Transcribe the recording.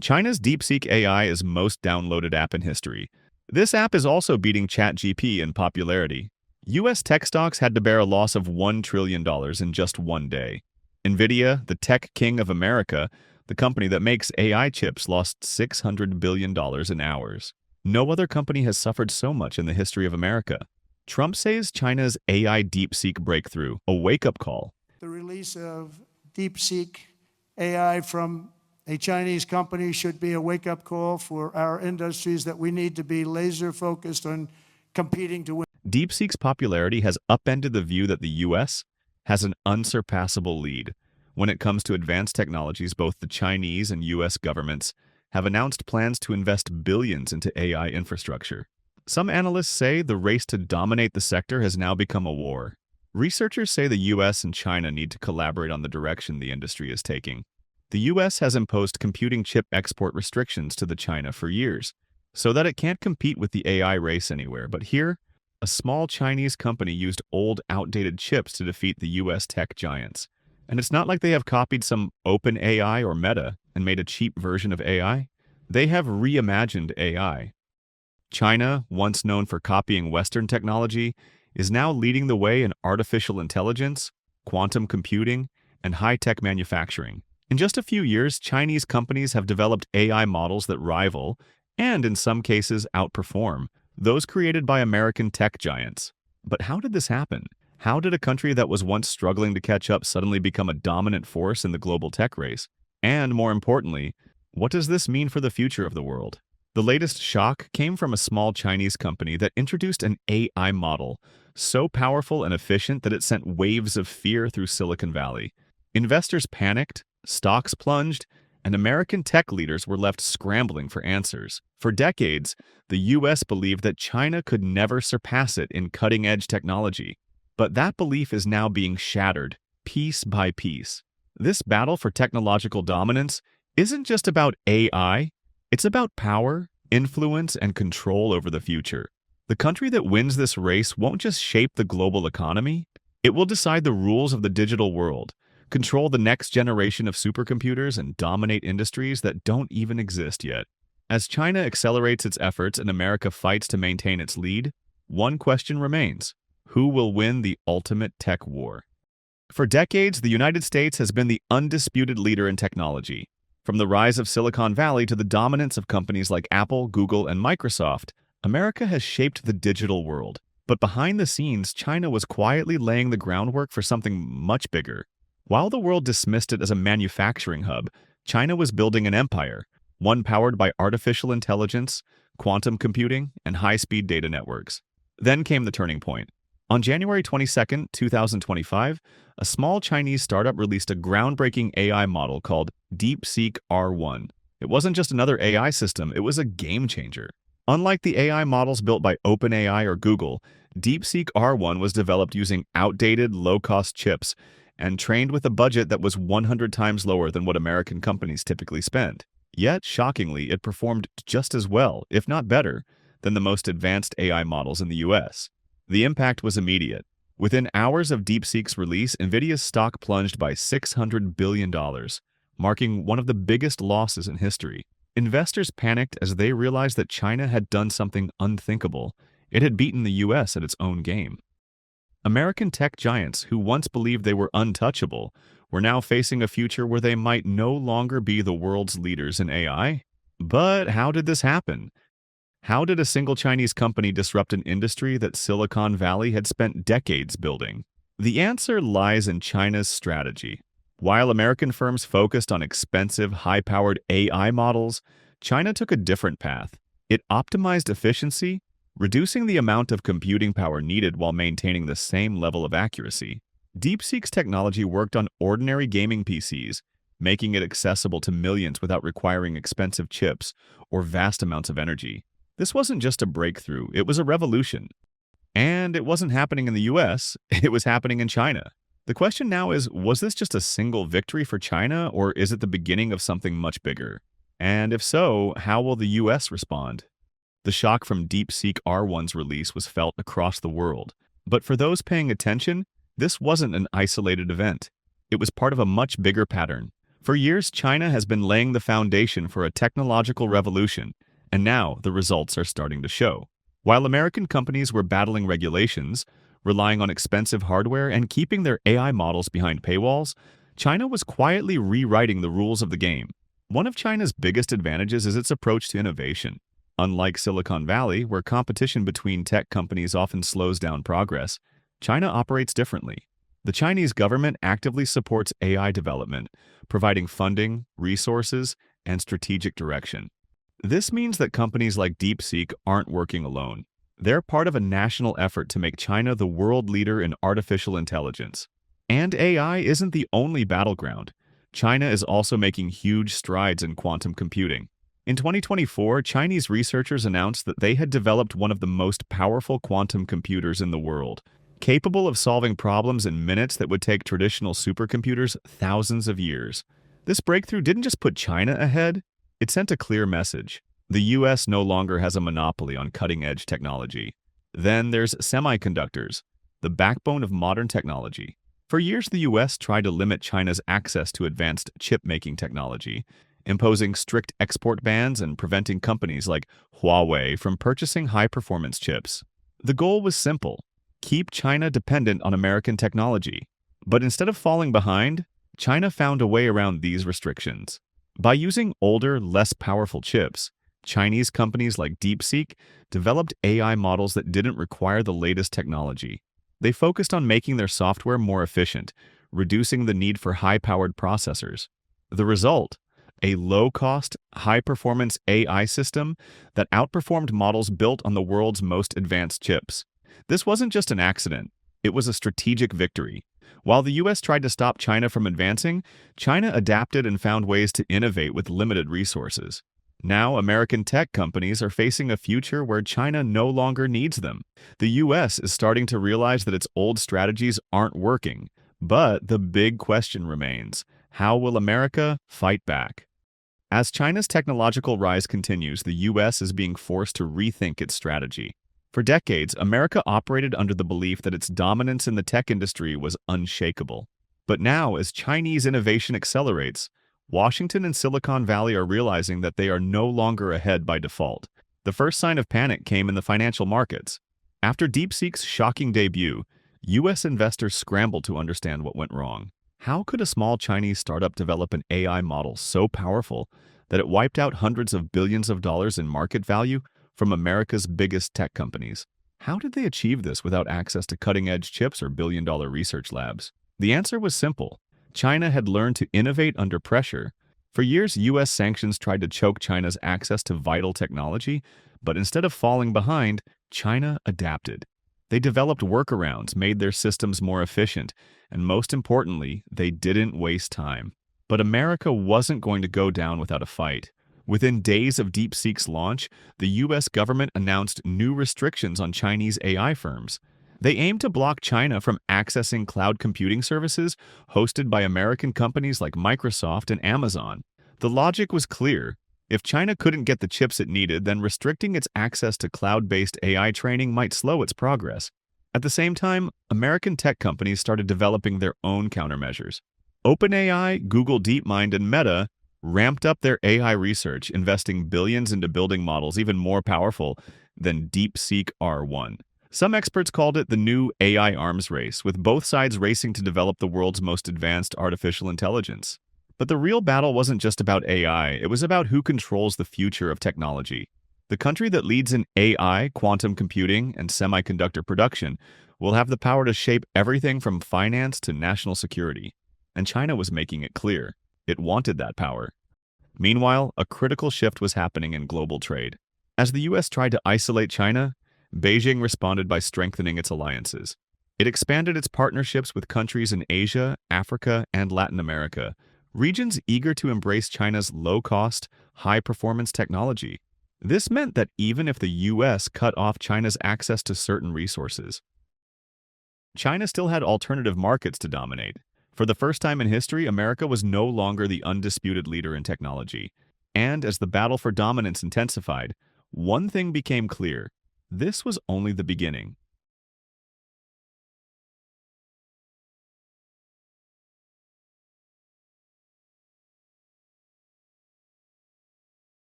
China's DeepSeek AI is most downloaded app in history. This app is also beating ChatGPT in popularity. US tech stocks had to bear a loss of $1 trillion in just one day. Nvidia, the tech king of America, the company that makes AI chips, lost $600 billion in hours. No other company has suffered so much in the history of America. Trump says China's AI DeepSeek breakthrough, a wake-up call. The release of DeepSeek AI from a Chinese company should be a wake-up call for our industries that we need to be laser-focused on competing to win. DeepSeek's popularity has upended the view that the US has an unsurpassable lead. When it comes to advanced technologies, both the Chinese and US governments have announced plans to invest billions into AI infrastructure. Some analysts say the race to dominate the sector has now become a war. Researchers say the US and China need to collaborate on the direction the industry is taking. The US has imposed computing chip export restrictions to China for years, so that it can't compete with the AI race anywhere. But here, a small Chinese company used old, outdated chips to defeat the US tech giants. And it's not like they have copied some open AI or Meta and made a cheap version of AI. They have reimagined AI. China, once known for copying Western technology, is now leading the way in artificial intelligence, quantum computing, and high-tech manufacturing. In just a few years, Chinese companies have developed AI models that rival, and in some cases outperform, those created by American tech giants. But how did this happen? How did a country that was once struggling to catch up suddenly become a dominant force in the global tech race? And more importantly, what does this mean for the future of the world? The latest shock came from a small Chinese company that introduced an AI model so powerful and efficient that it sent waves of fear through Silicon Valley. Investors panicked, stocks plunged, and American tech leaders were left scrambling for answers. For decades, the US believed that China could never surpass it in cutting-edge technology. But that belief is now being shattered, piece by piece. This battle for technological dominance isn't just about AI, it's about power, influence, and control over the future. The country that wins this race won't just shape the global economy, it will decide the rules of the digital world, control the next generation of supercomputers, and dominate industries that don't even exist yet. As China accelerates its efforts and America fights to maintain its lead, one question remains: who will win the ultimate tech war? For decades, the United States has been the undisputed leader in technology. From the rise of Silicon Valley to the dominance of companies like Apple, Google, and Microsoft, America has shaped the digital world. But behind the scenes, China was quietly laying the groundwork for something much bigger. While the world dismissed it as a manufacturing hub, China was building an empire, one powered by artificial intelligence, quantum computing, and high-speed data networks. Then came the turning point. On January 22, 2025, a small Chinese startup released a groundbreaking AI model called DeepSeek R1. It wasn't just another AI system, it was a game changer. Unlike the AI models built by OpenAI or Google, DeepSeek R1 was developed using outdated, low-cost chips and trained with a budget that was 100 times lower than what American companies typically spend. Yet, shockingly, it performed just as well, if not better, than the most advanced AI models in the US. The impact was immediate. Within hours of DeepSeek's release, Nvidia's stock plunged by $600 billion, marking one of the biggest losses in history. Investors panicked as they realized that China had done something unthinkable. It had beaten the US at its own game. American tech giants, who once believed they were untouchable, were now facing a future where they might no longer be the world's leaders in AI. But how did this happen? How did a single Chinese company disrupt an industry that Silicon Valley had spent decades building? The answer lies in China's strategy. While American firms focused on expensive, high-powered AI models, China took a different path. It optimized efficiency, reducing the amount of computing power needed while maintaining the same level of accuracy. DeepSeek's technology worked on ordinary gaming PCs, making it accessible to millions without requiring expensive chips or vast amounts of energy. This wasn't just a breakthrough, it was a revolution. And it wasn't happening in the US, it was happening in China. The question now is, was this just a single victory for China, or is it the beginning of something much bigger? And if so, how will the US respond? The shock from DeepSeek R1's release was felt across the world. But for those paying attention, this wasn't an isolated event. It was part of a much bigger pattern, For years, China has been laying the foundation for a technological revolution, and now the results are starting to show. While American companies were battling regulations, relying on expensive hardware, and keeping their AI models behind paywalls, China was quietly rewriting the rules of the game. One of China's biggest advantages is its approach to innovation. Unlike Silicon Valley, where competition between tech companies often slows down progress, China operates differently. The Chinese government actively supports AI development, providing funding, resources, and strategic direction. This means that companies like DeepSeek aren't working alone. They're part of a national effort to make China the world leader in artificial intelligence. And AI isn't the only battleground. China is also making huge strides in quantum computing. In 2024, Chinese researchers announced that they had developed one of the most powerful quantum computers in the world, capable of solving problems in minutes that would take traditional supercomputers thousands of years. This breakthrough didn't just put China ahead, it sent a clear message. The US no longer has a monopoly on cutting-edge technology. Then there's semiconductors, the backbone of modern technology. For years, the US tried to limit China's access to advanced chip-making technology, imposing strict export bans and preventing companies like Huawei from purchasing high-performance chips. The goal was simple: keep China dependent on American technology. But instead of falling behind, China found a way around these restrictions. By using older, less powerful chips, Chinese companies like DeepSeek developed AI models that didn't require the latest technology. They focused on making their software more efficient, reducing the need for high-powered processors. The result? A low-cost, high-performance AI system that outperformed models built on the world's most advanced chips. This wasn't just an accident, it was a strategic victory. While the US tried to stop China from advancing, China adapted and found ways to innovate with limited resources. Now, American tech companies are facing a future where China no longer needs them. The US is starting to realize that its old strategies aren't working. But the big question remains: how will America fight back? As China's technological rise continues, the US is being forced to rethink its strategy. For decades, America operated under the belief that its dominance in the tech industry was unshakable. But now, as Chinese innovation accelerates, Washington and Silicon Valley are realizing that they are no longer ahead by default. The first sign of panic came in the financial markets. After DeepSeek's shocking debut, US investors scrambled to understand what went wrong. How could a small Chinese startup develop an AI model so powerful that it wiped out hundreds of billions of dollars in market value from America's biggest tech companies? How did they achieve this without access to cutting-edge chips or billion-dollar research labs? The answer was simple. China had learned to innovate under pressure. For years, US sanctions tried to choke China's access to vital technology, but instead of falling behind, China adapted. They developed workarounds, made their systems more efficient, and most importantly, they didn't waste time. But America wasn't going to go down without a fight. Within days of DeepSeek's launch, the US government announced new restrictions on Chinese AI firms. They aimed to block China from accessing cloud computing services hosted by American companies like Microsoft and Amazon. The logic was clear. If China couldn't get the chips it needed, then restricting its access to cloud-based AI training might slow its progress. At the same time, American tech companies started developing their own countermeasures. OpenAI, Google DeepMind, and Meta ramped up their AI research, investing billions into building models even more powerful than DeepSeek R1. Some experts called it the new AI arms race, with both sides racing to develop the world's most advanced artificial intelligence. But the real battle wasn't just about AI, it was about who controls the future of technology. The country that leads in AI, quantum computing, and semiconductor production will have the power to shape everything from finance to national security. And China was making it clear. It wanted that power. Meanwhile, a critical shift was happening in global trade. As the US tried to isolate China, Beijing responded by strengthening its alliances. It expanded its partnerships with countries in Asia, Africa, and Latin America, regions eager to embrace China's low-cost, high-performance technology. This meant that even if the US cut off China's access to certain resources, China still had alternative markets to dominate. For the first time in history, America was no longer the undisputed leader in technology. And as the battle for dominance intensified, one thing became clear: this was only the beginning.